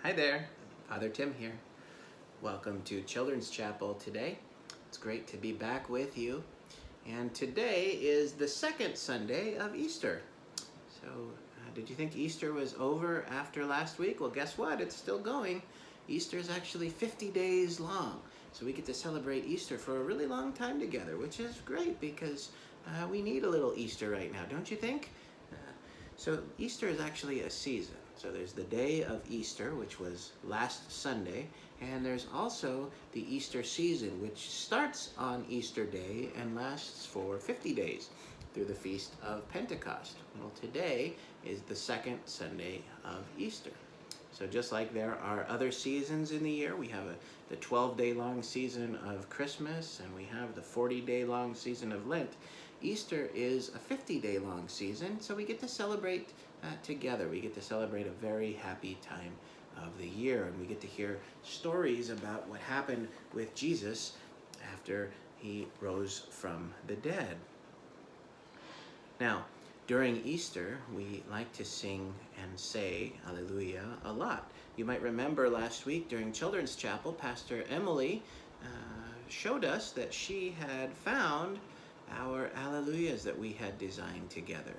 Hi there, Father Tim here. Welcome to Children's Chapel today. It's great to be back with you. And today is the second Sunday of Easter. So, did you think Easter was over after last week? Well, guess what? It's still going. Easter is actually 50 days long. So we get to celebrate Easter for a really long time together, which is great because we need a little Easter right now, don't you think? So Easter is actually a season. So there's the day of Easter, which was last Sunday, and there's also the Easter season, which starts on Easter Day and lasts for 50 days through the Feast of Pentecost. Well, today is the second Sunday of Easter. So just like there are other seasons in the year, we have the 12-day long season of Christmas, and we have the 40-day long season of Lent. Easter is a 50-day long season, so we get to celebrate together. We get to celebrate a very happy time of the year, and we get to hear stories about what happened with Jesus after he rose from the dead. Now, during Easter, we like to sing and say Alleluia a lot. You might remember last week during Children's Chapel, Pastor Emily showed us that she had found our Alleluias that we had designed together.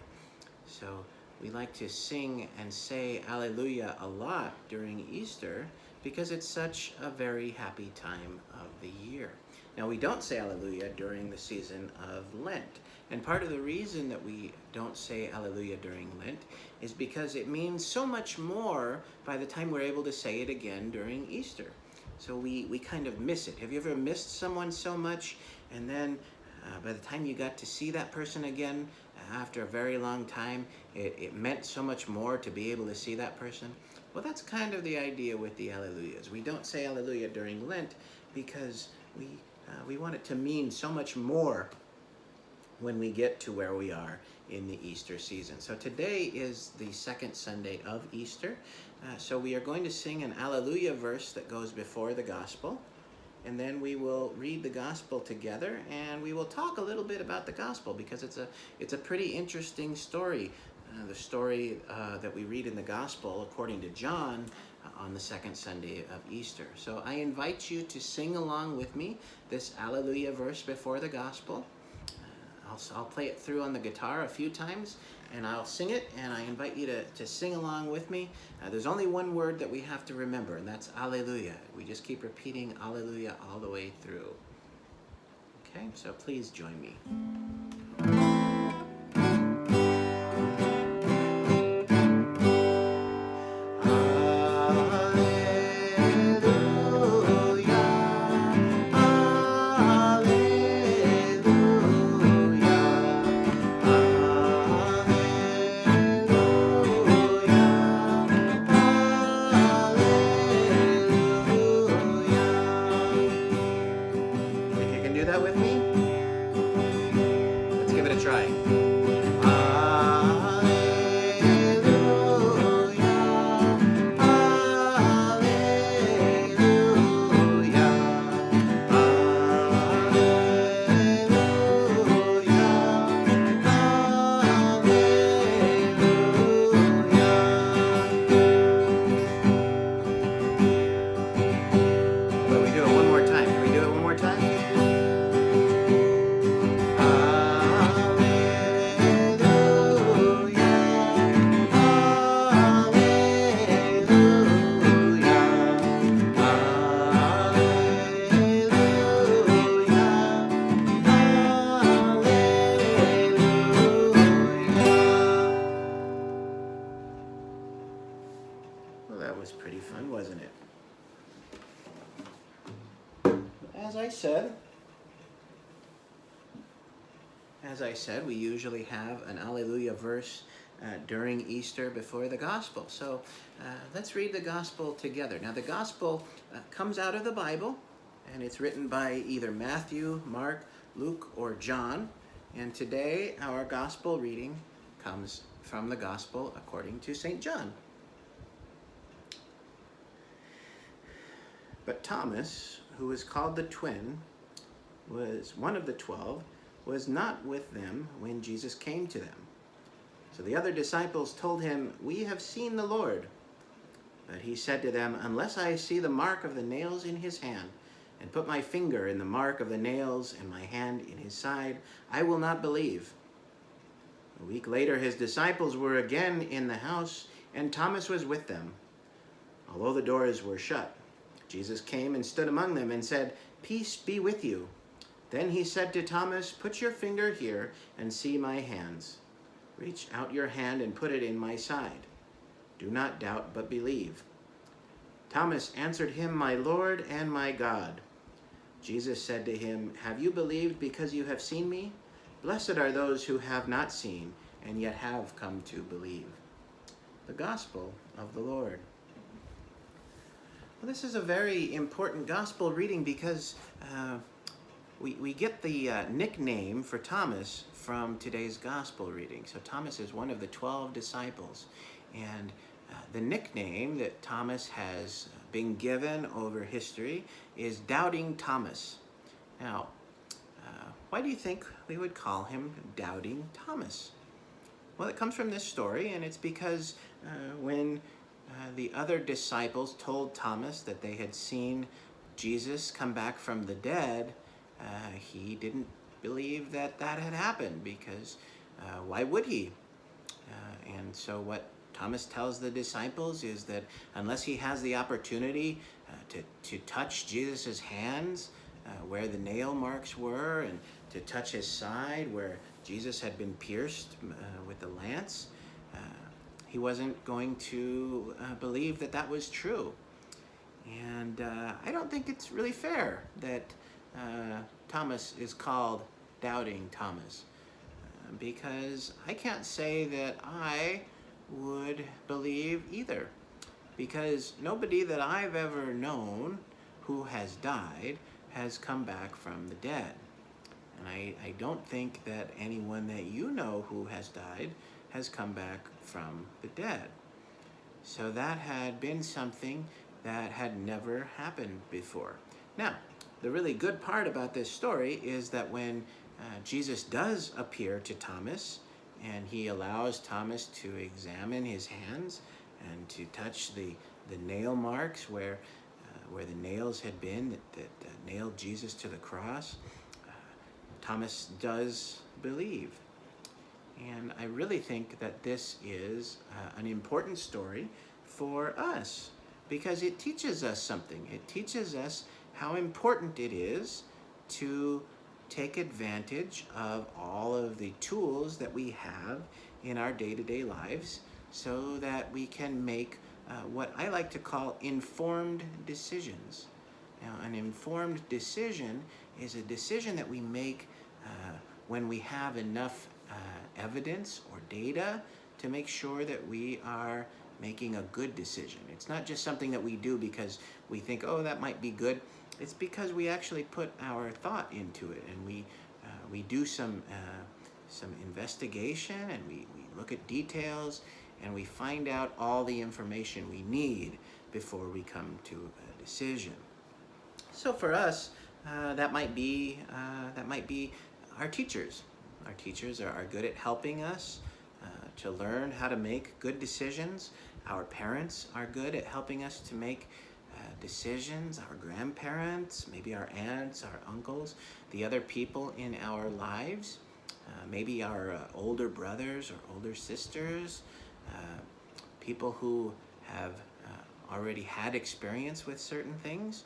So we like to sing and say Alleluia a lot during Easter because it's such a very happy time of the year. Now, we don't say Alleluia during the season of Lent. And part of the reason that we don't say Alleluia during Lent is because it means so much more by the time we're able to say it again during Easter. So we kind of miss it. Have you ever missed someone so much, and then by the time you got to see that person again after a very long time, it meant so much more to be able to see that person? Well, that's kind of the idea with the Alleluias. We don't say Alleluia during Lent because we want it to mean so much more when we get to where we are in the Easter season. So today is the second Sunday of Easter. So we are going to sing an Alleluia verse that goes before the Gospel. And then we will read the Gospel together, and we will talk a little bit about the Gospel because it's a pretty interesting story. The story that we read in the Gospel according to John on the second Sunday of Easter. So I invite you to sing along with me this Alleluia verse before the Gospel. I'll play it through on the guitar a few times, and I'll sing it, and I invite you to sing along with me. There's only one word that we have to remember, and that's Alleluia. We just keep repeating Alleluia all the way through. Okay, so please join me. With me? Let's give it a try. But we do it one more time. Can we do it one more time? Well, that was pretty fun, wasn't it? As I said, we usually have an Alleluia verse during Easter before the Gospel. So let's read the Gospel together. Now, the Gospel comes out of the Bible, and it's written by either Matthew, Mark, Luke, or John. And today, our Gospel reading comes from the Gospel according to St. John. But Thomas, who was called the twin, was one of the 12, was not with them when Jesus came to them. So the other disciples told him, "We have seen the Lord." But he said to them, "Unless I see the mark of the nails in his hand, and put my finger in the mark of the nails and my hand in his side, I will not believe." A week later, his disciples were again in the house, and Thomas was with them. Although the doors were shut, Jesus came and stood among them and said, "Peace be with you." Then he said to Thomas, "Put your finger here and see my hands. Reach out your hand and put it in my side. Do not doubt, but believe." Thomas answered him, "My Lord and my God." Jesus said to him, "Have you believed because you have seen me? Blessed are those who have not seen and yet have come to believe." The Gospel of the Lord. Well, this is a very important Gospel reading because we get the nickname for Thomas from today's Gospel reading. So Thomas is one of the 12 disciples. And the nickname that Thomas has been given over history is Doubting Thomas. Now, why do you think we would call him Doubting Thomas? Well, it comes from this story, and it's because when the other disciples told Thomas that they had seen Jesus come back from the dead, he didn't believe that that had happened because why would he? And so what Thomas tells the disciples is that unless he has the opportunity to touch Jesus' hands where the nail marks were, and to touch his side where Jesus had been pierced with the lance, he wasn't going to believe that that was true. And I don't think it's really fair that Thomas is called Doubting Thomas, because I can't say that I would believe either, because nobody that I've ever known who has died has come back from the dead. And I don't think that anyone that you know who has died has come back from the dead. So that had been something that had never happened before. Now, the really good part about this story is that when Jesus does appear to Thomas, and he allows Thomas to examine his hands and to touch the nail marks where the nails had been that nailed Jesus to the cross, Thomas does believe. And I really think that this is an important story for us because it teaches us something. It teaches us how important it is to take advantage of all of the tools that we have in our day-to-day lives so that we can make what I like to call informed decisions. Now, an informed decision is a decision that we make when we have enough evidence or data to make sure that we are making a good decision. It's not just something that we do because we think, oh, that might be good. It's because we actually put our thought into it, and we do some investigation, and we look at details, and we find out all the information we need before we come to a decision. So for us, that might be our teachers. Our teachers are good at helping us to learn how to make good decisions. Our parents are good at helping us to make decisions. Our grandparents, maybe our aunts, our uncles, the other people in our lives, maybe our older brothers or older sisters, people who have already had experience with certain things.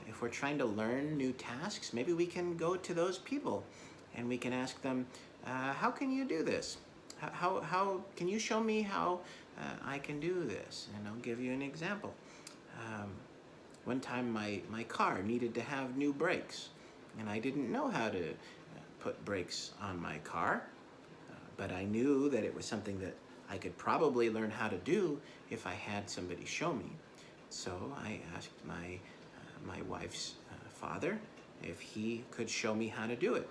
If we're trying to learn new tasks, maybe we can go to those people and we can ask them, how can you do this? How can you show me how I can do this? And I'll give you an example. One time my car needed to have new brakes, and I didn't know how to put brakes on my car, but I knew that it was something that I could probably learn how to do if I had somebody show me. So I asked my wife's father if he could show me how to do it.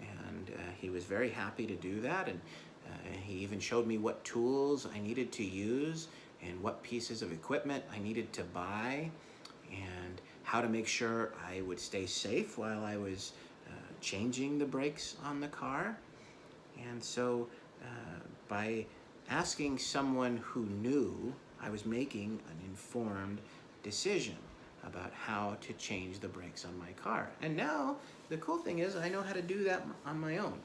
And he was very happy to do that, and he even showed me what tools I needed to use and what pieces of equipment I needed to buy and how to make sure I would stay safe while I was changing the brakes on the car. And so by asking someone who knew I was making an informed decision about how to change the brakes on my car. And now the cool thing is I know how to do that on my own.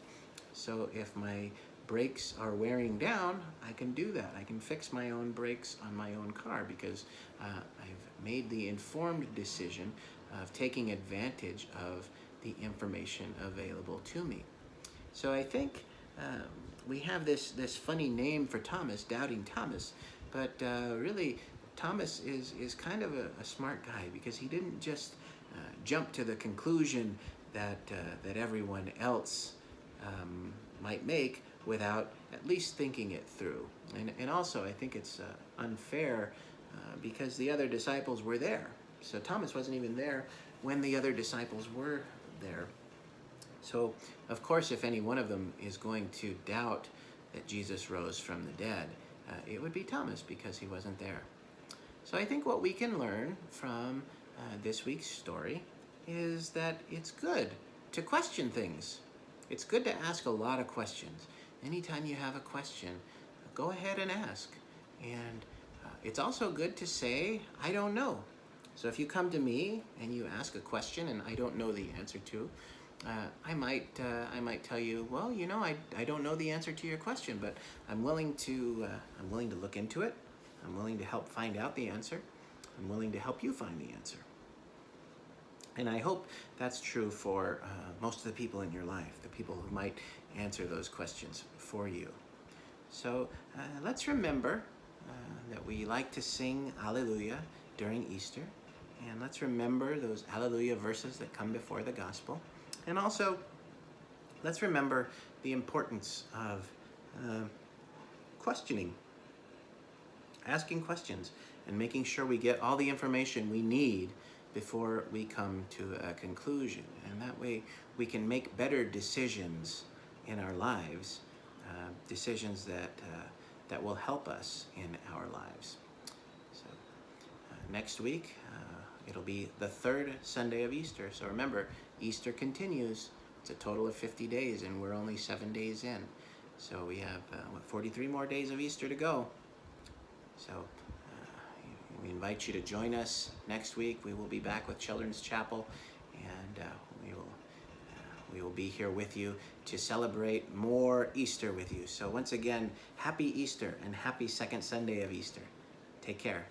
So if my brakes are wearing down, I can do that. I can fix my own brakes on my own car because I've made the informed decision of taking advantage of the information available to me. So I think we have this funny name for Thomas, Doubting Thomas, but really Thomas is kind of a smart guy because he didn't just jump to the conclusion that everyone else might make without at least thinking it through. And also I think it's unfair because the other disciples were there. So Thomas wasn't even there when the other disciples were there. So, of course, if any one of them is going to doubt that Jesus rose from the dead, it would be Thomas because he wasn't there. So I think what we can learn from this week's story is that it's good to question things. It's good to ask a lot of questions. Anytime you have a question, go ahead and ask. And it's also good to say, I don't know. So if you come to me and you ask a question and I don't know the answer to, I might tell you, well, you know, I don't know the answer to your question, but I'm willing to look into it. I'm willing to help find out the answer. I'm willing to help you find the answer. And I hope that's true for most of the people in your life, the people who might answer those questions for you. So let's remember that we like to sing Alleluia during Easter. And let's remember those Alleluia verses that come before the gospel. And also, let's remember the importance of questioning, asking questions, and making sure we get all the information we need before we come to a conclusion. And that way we can make better decisions in our lives, decisions that will help us in our lives. So next week, it'll be the third Sunday of Easter. So remember, Easter continues. It's a total of 50 days, and we're only 7 days in. So we have 43 more days of Easter to go. So we invite you to join us next week. We will be back with Children's Chapel, and we will be here with you to celebrate more Easter with you. So once again, happy Easter and happy second Sunday of Easter. Take care.